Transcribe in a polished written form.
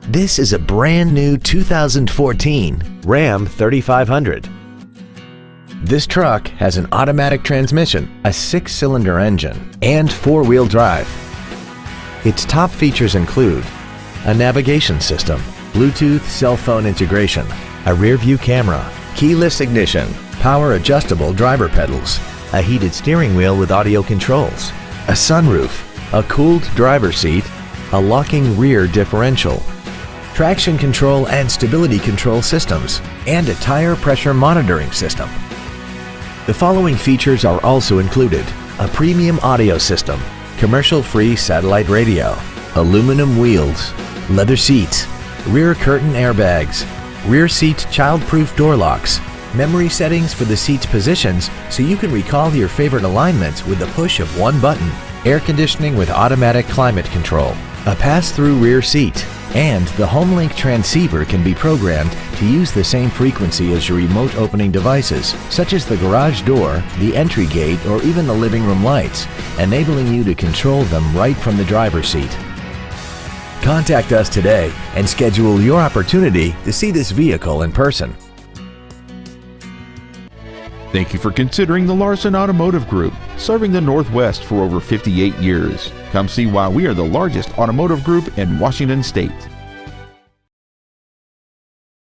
This is a brand new 2014 Ram 3500. This truck has an automatic transmission, a 6-cylinder engine, and 4-wheel drive. Its top features include a navigation system, Bluetooth cell phone integration, a rear-view camera, keyless ignition, power adjustable driver pedals, a heated steering wheel with audio controls, a sunroof, a cooled driver's seat, a locking rear differential, traction control and stability control systems, and a tire pressure monitoring system. The following features are also included: a premium audio system, commercial-free satellite radio, aluminum wheels, leather seats, rear curtain airbags, rear seat child-proof door locks, memory settings for the seat's positions so you can recall your favorite alignments with the push of one button, air conditioning with automatic climate control, a pass-through rear seat, and the HomeLink transceiver can be programmed to use the same frequency as your remote opening devices, such as the garage door, the entry gate, or even the living room lights, enabling you to control them right from the driver's seat. Contact us today and schedule your opportunity to see this vehicle in person. Thank you for considering the Larson Automotive Group, serving the Northwest for over 58 years. Come see why we are the largest automotive group in Washington State.